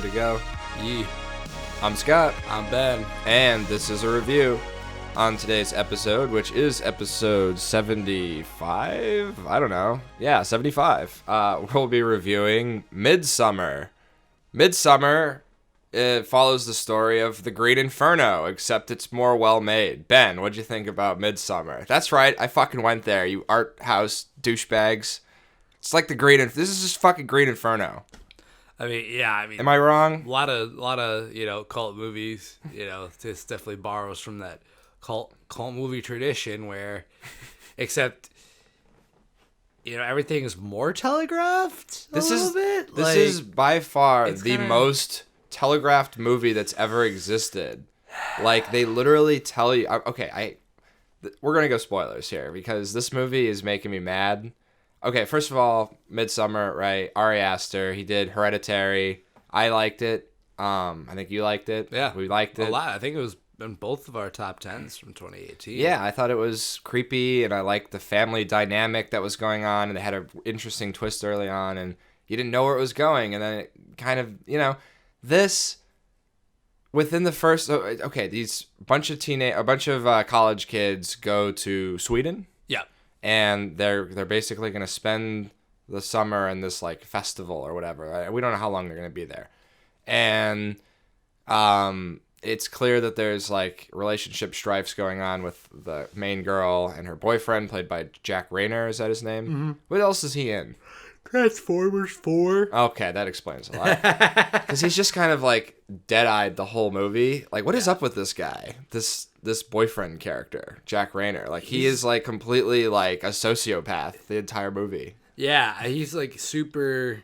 Good to go. Yee. I'm Scott, I'm Ben. and this is a review on today's episode, which is episode 75? I don't know. Yeah, 75. We'll be reviewing Midsommar. Midsommar, it follows the story of the Green Inferno, except it's more well-made. Ben, what'd you think about Midsommar? That's right, I fucking went there, you art house douchebags. It's like the this is just fucking Green Inferno. I mean, Am I wrong? a lot of cult movies, this definitely borrows from that cult movie tradition where, except, everything is more telegraphed a little bit. This is by far the most telegraphed movie that's ever existed. Like, they literally tell you... Okay, we're going to go spoilers here because this movie is making me mad. Okay, first of all, Midsommar, right? Ari Aster, he did Hereditary. I liked it. I think you liked it. Yeah. We liked it. A lot. I think it was in both of our top 10s from 2018. Yeah, I thought it was creepy, and I liked the family dynamic that was going on, and they had an interesting twist early on, and you didn't know where it was going, and then it kind of, this, within the first, these a bunch of college kids go to Sweden. Yeah. And they're basically going to spend the summer in this like festival or whatever. We don't know how long they're going to be there. And it's clear that there's like relationship strifes going on with the main girl and her boyfriend, played by Jack Rayner. Is that his name? Mm-hmm. What else is he in? Transformers 4. Okay, that explains a lot. Because he's just kind of like dead-eyed the whole movie. Like, what is up with this guy? This boyfriend character, Jack Rayner. Like, he is like completely like a sociopath the entire movie. Yeah, he's like super...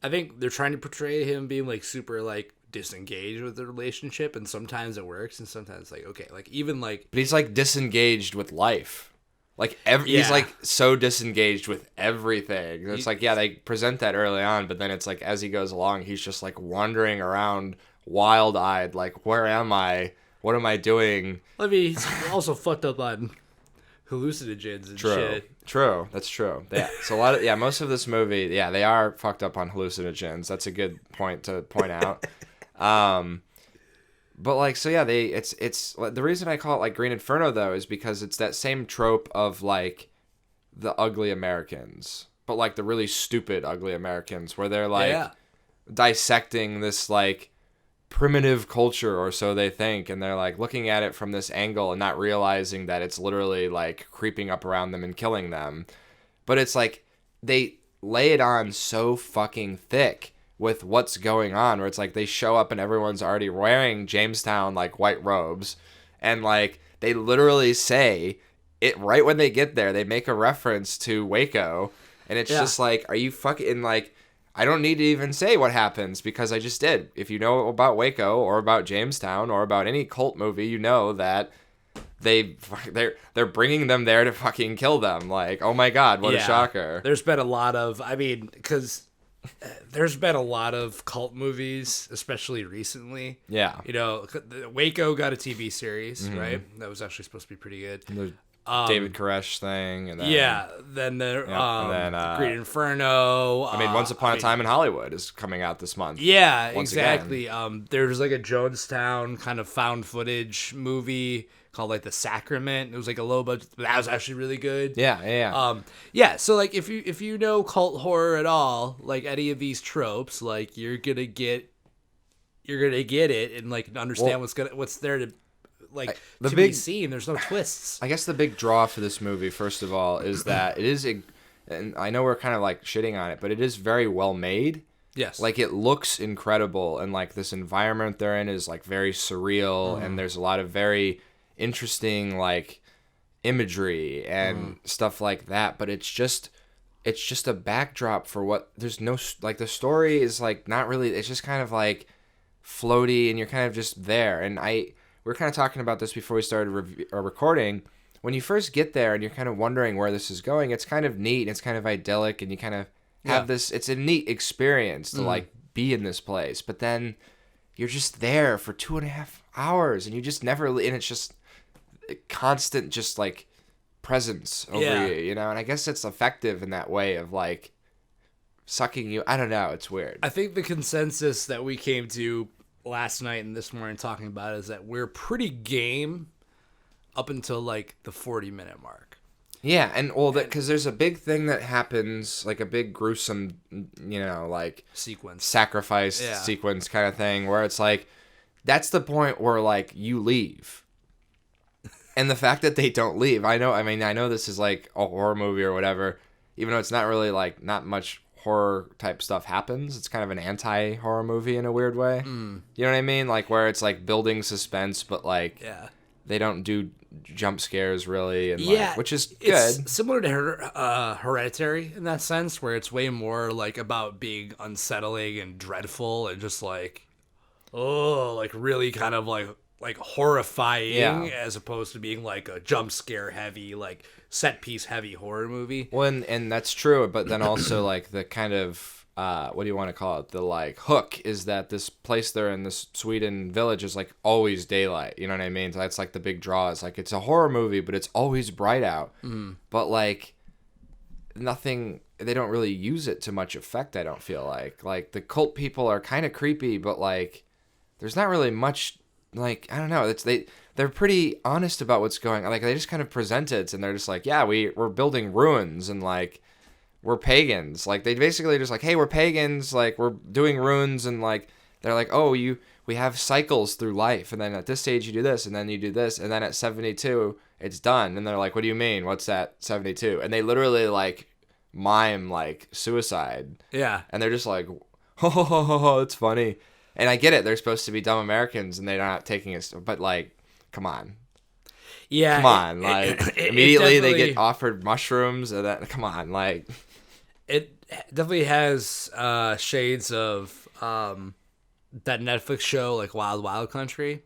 I think they're trying to portray him being like super like disengaged with the relationship, and sometimes it works and sometimes like, okay, like even like... But he's like disengaged with life. Like, he's, like, so disengaged with everything. It's like, yeah, they present that early on, but then it's like, as he goes along, he's just, like, wandering around wild-eyed, like, where am I? What am I doing? I mean, he's also fucked up on hallucinogens and shit. True. That's true. Yeah. So, most of this movie, yeah, they are fucked up on hallucinogens. That's a good point to point out. But, like, so, yeah, it's the reason I call it, like, Green Inferno, though, is because it's that same trope of, like, the ugly Americans. But, like, the really stupid ugly Americans, where they're, like, dissecting this, like, primitive culture, or so they think, and they're, like, looking at it from this angle and not realizing that it's literally, like, creeping up around them and killing them. But it's, like, they lay it on so fucking thick with what's going on, where it's like they show up and everyone's already wearing Jamestown like white robes, and like they literally say it right when they get there. They make a reference to Waco, and it's just like, are you fucking like, I don't need to even say what happens because I just did. If you know about Waco or about Jamestown or about any cult movie, you know that they're bringing them there to fucking kill them. Like, oh my god, what a shocker. There's been a lot of, because there's been a lot of cult movies, especially recently. Yeah. Waco got a TV series, right? That was actually supposed to be pretty good. The David Koresh thing. And then, then the Green Inferno. I mean, Once Upon a Time in Hollywood is coming out this month. Yeah, exactly. There's like a Jonestown kind of found footage movie called like The Sacrament. It was like a low budget, but that was actually really good. Yeah. So like if you know cult horror at all, like any of these tropes, like you're gonna get it and like understand what's there to like be seen. There's no twists. I guess the big draw for this movie, first of all, is that it is and I know we're kind of like shitting on it, but it is very well made. Yes. Like, it looks incredible, and like this environment they're in is like very surreal, and there's a lot of very interesting like imagery and stuff like that, but it's just a backdrop for what there's no, like, the story is like not really, it's just kind of like floaty, and you're kind of just there. And we're kind of talking about this before we started recording. When you first get there and you're kind of wondering where this is going, it's kind of neat, it's kind of idyllic, and you kind of have this, it's a neat experience to like be in this place, but then you're just there for 2.5 hours and you just never, and it's just constant just like presence over you, and I guess it's effective in that way of like sucking you. I don't know. It's weird. I think the consensus that we came to last night and this morning talking about is that we're pretty game up until like the 40-minute mark. Yeah, and because there's a big thing that happens, like a big gruesome, like sequence, sacrifice sequence kind of thing, where it's like, that's the point where like you leave, and the fact that they don't leave, I know this is like a horror movie or whatever, even though it's not really like not much horror type stuff happens. It's kind of an anti-horror movie in a weird way. You know what I mean? Like where it's like building suspense, but like they don't do jump scares really, and like, which is good. It's similar to Hereditary in that sense, where it's way more like about being unsettling and dreadful and just like, like really kind of like horrifying, as opposed to being like a jump scare heavy, like set piece heavy horror movie. Well, and that's true, but then also like the kind of what do you want to call it? The like hook is that this place they're in, this Sweden village, is like always daylight. You know what I mean? So that's like the big draw. It's like it's a horror movie, but it's always bright out. But like nothing, they don't really use it to much effect. I don't feel like the cult people are kind of creepy, but like there's not really much. Like I don't know. They're pretty honest about what's going on. Like they just kind of present it, and they're just like, yeah, we're building ruins and like. We're pagans. Like they basically just like, hey, we're pagans. Like we're doing runes, and like they're like, oh, we have cycles through life, and then at this stage you do this, and then you do this, and then at 72 it's done. And they're like, what do you mean? What's that 72? And they literally like mime like suicide. Yeah. And they're just like, ho, it's funny. And I get it. They're supposed to be dumb Americans, and they're not taking it. But like, come on. Yeah. Come on. Like immediately they get offered mushrooms, and that. Come on, like. It definitely has shades of that Netflix show like Wild Wild Country,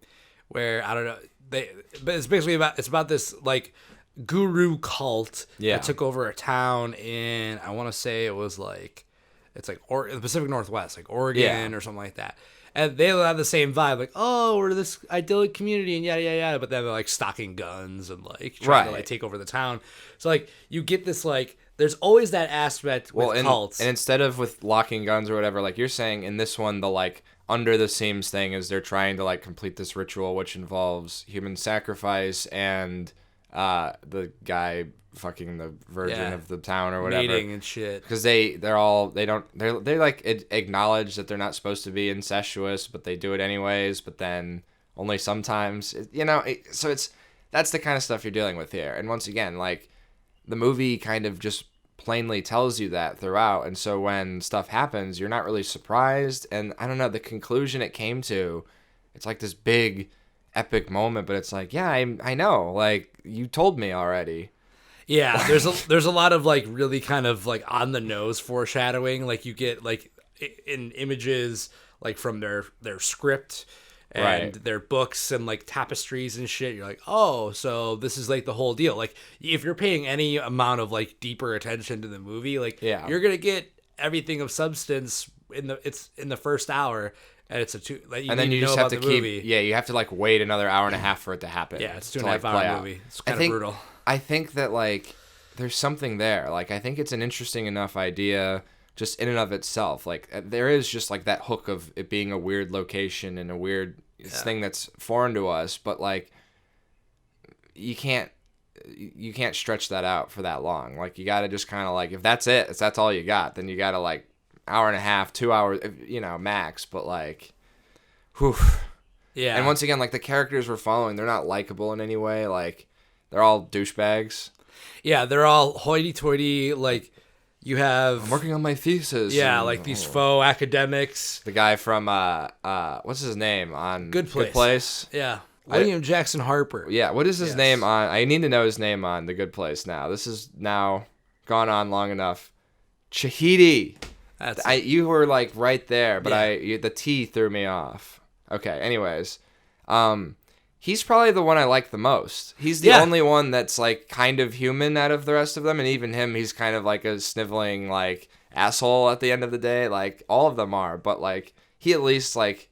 where I don't know but it's basically about this like guru cult that took over a town in, I want to say it was like it's like the Pacific Northwest, like Oregon or something like that. And they have the same vibe, like, oh, we're this idyllic community and yada, yada, yada. But then they're, like, stocking guns and, like, trying to, like, take over the town. So, like, you get this, like, there's always that aspect with cults. And instead of with locking guns or whatever, like you're saying, in this one, the, like, under the seams thing is they're trying to, like, complete this ritual, which involves human sacrifice and the guy fucking the virgin of the town or whatever, mating and shit, because they like acknowledge that they're not supposed to be incestuous, but they do it anyways, but then only sometimes, so that's the kind of stuff you're dealing with here. And once again, like the movie kind of just plainly tells you that throughout, and so when stuff happens you're not really surprised. And I don't know, the conclusion it came to, it's like this big epic moment, but it's like, yeah, I know, like you told me already. Yeah, there's a lot of like really kind of like on the nose foreshadowing, like you get like in images like from their script and their books and like tapestries and shit. You're like, oh, so this is like the whole deal. Like if you're paying any amount of like deeper attention to the movie, like you're gonna get everything of substance in the first hour. And it's and then you just have to keep you have to like wait another hour and a half for it to happen. Yeah, it's 2.5 hour movie. It's kind of brutal. I think that like there's something there. Like I think it's an interesting enough idea just in and of itself. Like there is just like that hook of it being a weird location and a weird thing that's foreign to us, but like you can't stretch that out for that long. Like you got to just kind of like, if that's it, if that's all you got, then you got to like hour and a half, 2 hours, max, but like whew. Yeah. And once again, like the characters we're following, they're not likable in any way. Like they're all douchebags. Yeah, they're all hoity-toity. Like you have, I'm working on my thesis. Yeah, like these faux academics. The guy from what's his name on Good Place? Yeah, William Jackson Harper. Yeah, what is his name on? I need to know his name on The Good Place now. This is now gone on long enough. Chahidi. You were like right there, but the T threw me off. Okay, anyways, he's probably the one I like the most. He's the only one that's like kind of human out of the rest of them, and even him, he's kind of like a sniveling like asshole at the end of the day. Like all of them are, but like he at least like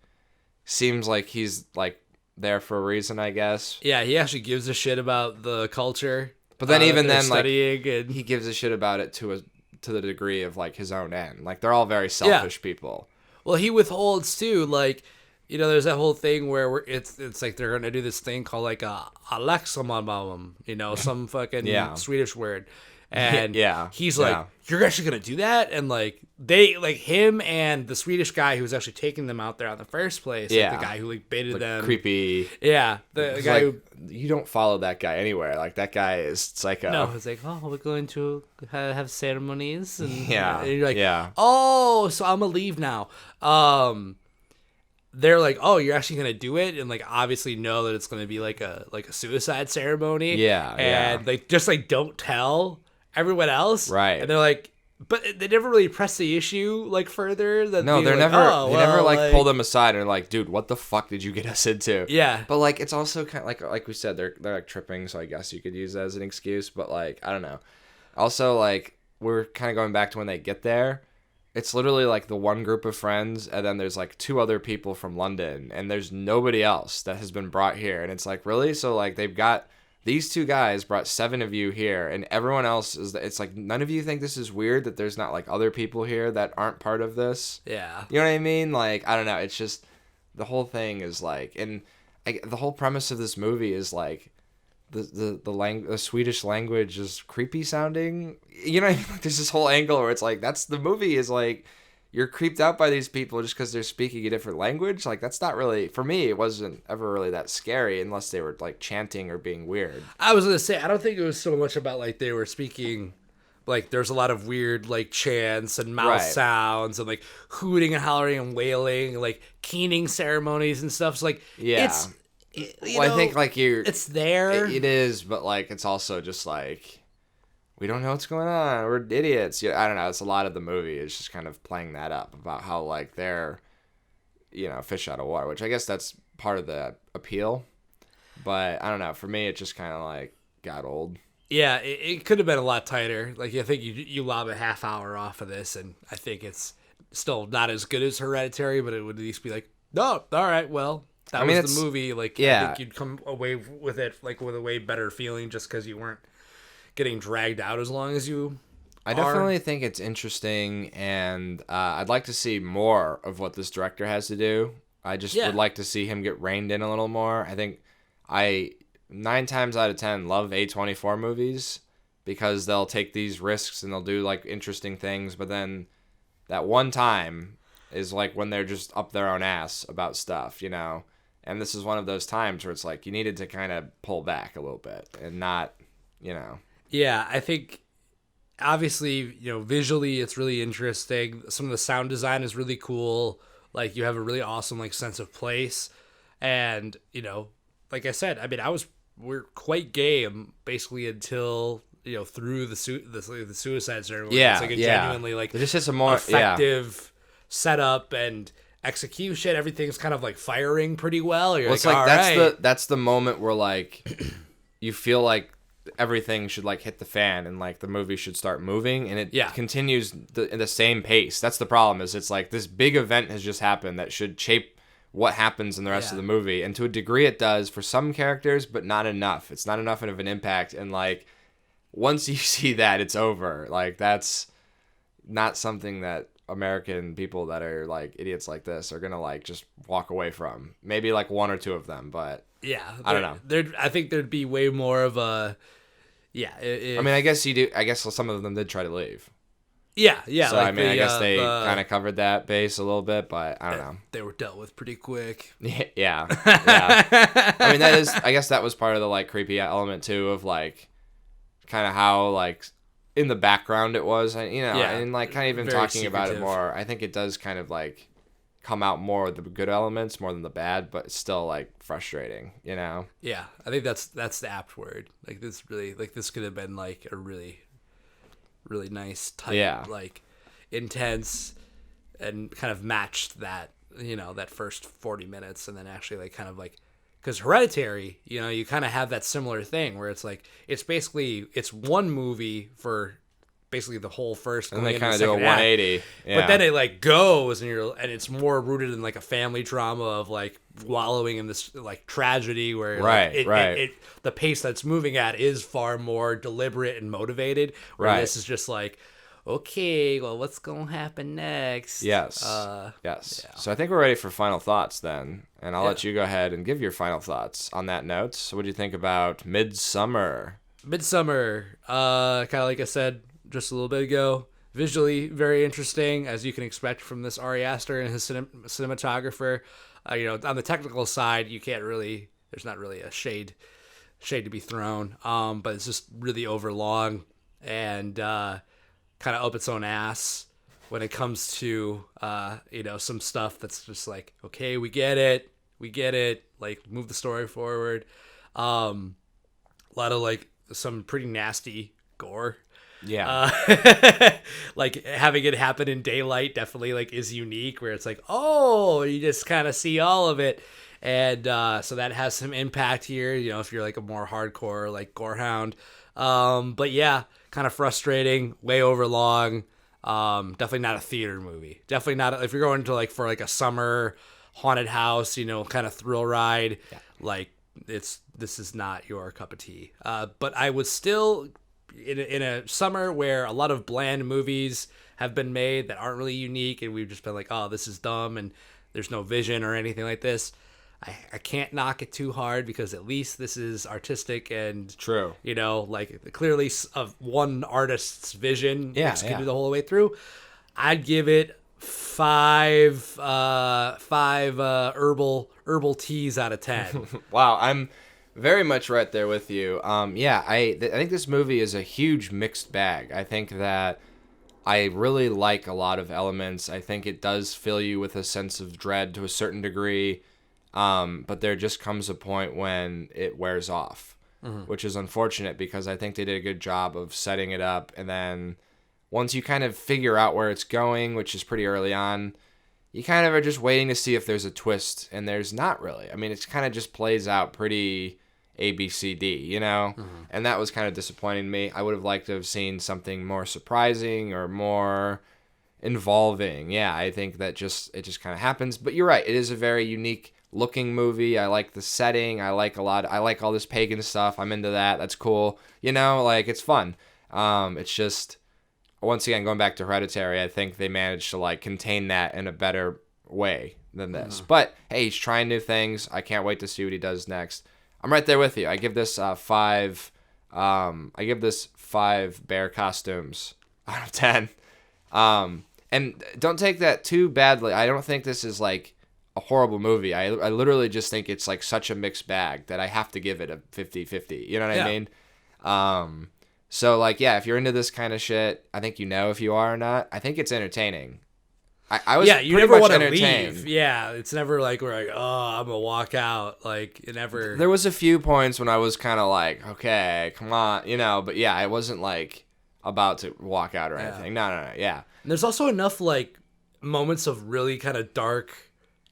seems like he's like there for a reason, I guess. Yeah, he actually gives a shit about the culture. But then even then, like he gives a shit about it to to the degree of like his own end. Like they're all very selfish people. Well, he withholds too. Like, you know, there's that whole thing where it's like they're gonna do this thing called like a Alexamamam, you know, some fucking Swedish word. And he's like, you're actually gonna do that? And like they like him and the Swedish guy who was actually taking them out there in the first place. Like the guy who like baited them. Creepy. Yeah. The guy like, who you don't follow that guy anywhere. Like that guy is psycho. No, it's like, oh, we're going to have ceremonies and and you're like, oh, so I'm gonna leave now. They're like, oh, you're actually gonna do it, and like obviously know that it's gonna be like a suicide ceremony. And they just like don't tell everyone else. Right. And they're like, but they never really press the issue like further than no, they're like, never they never like pull them aside and are like, dude, what the fuck did you get us into? Yeah. But like it's also kind of like we said, they're like tripping, so I guess you could use that as an excuse, but like I don't know. Also, like we're kind of going back to when they get there. It's literally like the one group of friends, and then there's like 2 other people from London, and there's nobody else that has been brought here. And it's like, really? So like they've got these 2 guys brought 7 of you here, and everyone else is. It's like none of you think this is weird that there's not like other people here that aren't part of this. Yeah. You know what I mean? Like I don't know. It's just the whole thing is like, and the whole premise of this movie is like. The Swedish language is creepy sounding. You know what I mean? Like, there's this whole angle where it's like that's the movie is like you're creeped out by these people just because they're speaking a different language. Like that's not really for me. It wasn't ever really that scary unless they were like chanting or being weird. I was gonna say I don't think it was so much about like they were speaking. Like there's a lot of weird like chants and mouth sounds and like hooting and hollering and wailing, like keening ceremonies and stuff. So like it's. I think like it's there. It is, but like it's also just like we don't know what's going on. We're idiots. Yeah, I don't know. It's a lot of the movie is just kind of playing that up about how like they're, you know, fish out of water, which I guess that's part of the appeal. But I don't know. For me, it just kind of like got old. Yeah, it could have been a lot tighter. Like I think you lob a half hour off of this, and I think it's still not as good as Hereditary, but it would at least be like, no, all right, well. That was the movie. Like, I think you'd come away with it like with a way better feeling just because you weren't getting dragged out as long as you. I definitely think it's interesting, and I'd like to see more of what this director has to do. I just would like to see him get reined in a little more. I think 9 times out of 10 love A24 movies because they'll take these risks and they'll do like interesting things, but then that one time is like when they're just up their own ass about stuff, you know. And this is one of those times where it's like you needed to kind of pull back a little bit and not, you know. Yeah, I think obviously, you know, visually it's really interesting. Some of the sound design is really cool. Like you have a really awesome like sense of place. And, you know, like I said, I mean, we're quite game basically until, you know, through the suicide ceremony. Yeah, it's like a genuinely like it just has a more effective setup and execution. Everything's kind of like firing pretty well. You're well, it's like that's the moment where like you feel like everything should like hit the fan and like the movie should start moving, and it continues in the same pace. That's the problem. Is it's like this big event has just happened that should shape what happens in the rest of the movie, and to a degree it does for some characters, but not enough. It's not enough of an impact, and like once you see that, it's over. Like that's not something that American people that are like idiots like this are gonna like just walk away from. Maybe like 1 or 2 of them, but I don't know. I think there'd be way more of a I mean, I guess you do. I guess some of them did try to leave. Yeah. So like I mean, I guess they kind of covered that base a little bit, but I don't know. They were dealt with pretty quick. Yeah. I mean, that is. I guess that was part of the like creepy element too of like kind of how like in the background it was, you know, and like kind of even talking about it more. I think it does kind of like come out more with the good elements more than the bad, but it's still like frustrating, you know. Yeah, I think that's the apt word. Like this really, like this could have been like a really nice tight, like intense, and kind of matched that, you know, that first 40 minutes, and then actually like kind of like. Because Hereditary, you know, you kind of have that similar thing where it's like it's one movie for basically the whole first, and they kind of do a 180. But then it like goes, and it's more rooted in like a family drama of like wallowing in this like tragedy where the pace that's moving at is far more deliberate and motivated. Where this is just like, okay, well, what's gonna happen next? Yes. Yes. Yeah. So I think we're ready for final thoughts then. And I'll let you go ahead and give your final thoughts on that note. So what do you think about Midsommar? Midsommar, kind of like I said just a little bit ago, visually very interesting, as you can expect from this Ari Aster and his cinematographer. On the technical side, there's not really a shade to be thrown, but it's just really overlong and kind of up its own ass when it comes to some stuff that's just like, okay, we get it, like move the story forward. A lot of like some pretty nasty gore. Yeah. Like having it happen in daylight definitely like is unique, where it's like, oh, you just kind of see all of it. And so that has some impact here, if you're like a more hardcore like gorehound. But yeah, kind of frustrating, way over-long. Definitely not a theater movie. Definitely not if you're going to like for like a summer haunted house, kind of thrill ride. Yeah. Like this is not your cup of tea. But I would still in a summer where a lot of bland movies have been made that aren't really unique, and we've just been like, oh, this is dumb, and there's no vision or anything like this. I can't knock it too hard, because at least this is artistic and true. Like clearly of one artist's vision executed the whole way through. I'd give it five herbal teas out of 10. Wow, I'm very much right there with you. I think this movie is a huge mixed bag. I think that I really like a lot of elements. I think it does fill you with a sense of dread to a certain degree. But there just comes a point when it wears off, which is unfortunate, because I think they did a good job of setting it up. And then once you kind of figure out where it's going, which is pretty early on, you kind of are just waiting to see if there's a twist, and there's not really. I mean, it's kind of just plays out pretty ABCD, and that was kind of disappointing to me. I would have liked to have seen something more surprising or more involving. Yeah, I think that it just kind of happens. But you're right, it is a very unique looking movie. I like the setting. I like all this pagan stuff. I'm into that. That's cool. Like it's fun. It's just, once again, going back to Hereditary, I think they managed to like contain that in a better way than this. But hey, he's trying new things. I can't wait to see what he does next. I'm right there with you. I give this five bear costumes out of 10. And don't take that too badly. I don't think this is like a horrible movie. I literally just think it's like such a mixed bag that I have to give it a 50-50. You know what I mean? So like, yeah, if you're into this kind of shit, I think if you are or not. I think it's entertaining. I was you never want to leave. Yeah, it's never like we're like, oh, I'm gonna walk out. Like it never. There was a few points when I was kind of like, okay, come on, but yeah, I wasn't like about to walk out or anything. No, yeah. And there's also enough like moments of really kind of dark,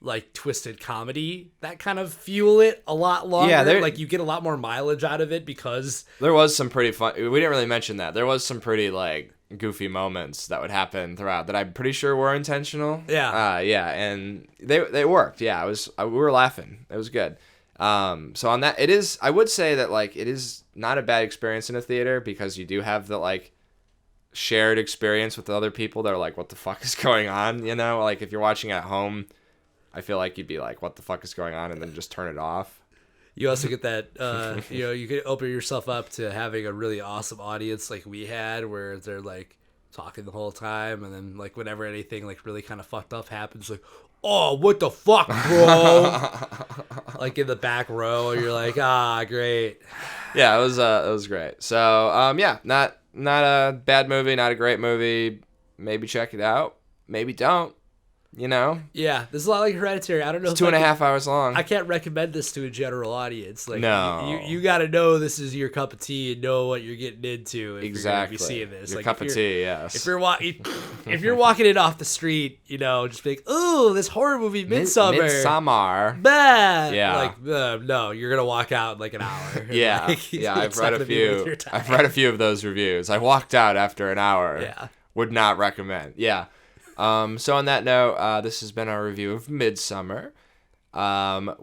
like twisted comedy that kind of fuel it a lot longer. Yeah, like you get a lot more mileage out of it, because there was some pretty fun. We didn't really mention that there was some pretty like goofy moments that would happen throughout that I'm pretty sure were intentional. Yeah. And they worked. Yeah, we were laughing. It was good. So on that, I would say that like it is not a bad experience in a theater, because you do have the like shared experience with other people that are like, what the fuck is going on? Like if you're watching at home, I feel like you'd be like, what the fuck is going on? And then just turn it off. You also get that, you could open yourself up to having a really awesome audience like we had, where they're like talking the whole time. And then like whenever anything like really kind of fucked up happens, like, oh, what the fuck, bro? Like in the back row, you're like, great. Yeah, it was great. So, not a bad movie, not a great movie. Maybe check it out. Maybe don't. Yeah, this is a lot like Hereditary. I don't know. It's 2.5 hours long. I can't recommend this to a general audience. Like, no, you got to know this is your cup of tea and know what you're getting into. If exactly, you're gonna be seeing this. Your cup of tea. Yes. If you're walking it off the street, just be like, "Ooh, this horror movie, Midsommar." Bad. Yeah. Like, no, you're gonna walk out in like an hour. Yeah. I've read a few. I've read a few of those reviews. I walked out after an hour. Yeah. Would not recommend. Yeah. So on that note, this has been our review of Midsommar. Not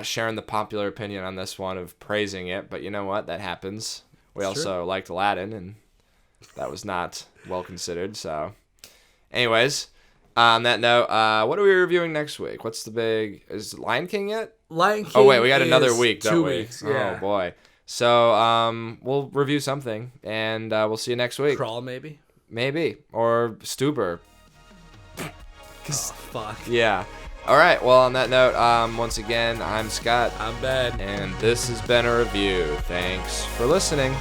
sharing the popular opinion on this one of praising it, but you know what? That happens. We also liked Aladdin, and that was not well considered. So, anyways, on that note, what are we reviewing next week? What's the big? Is Lion King yet? Lion King. Oh wait, we got another week, don't 2 we? weeks. Yeah. Oh boy. So we'll review something, and we'll see you next week. Crawl, maybe. Maybe, or Stuber. Oh, fuck. Yeah. All right. Well, on that note, once again, I'm Scott. I'm Ben. And this has been a review. Thanks for listening.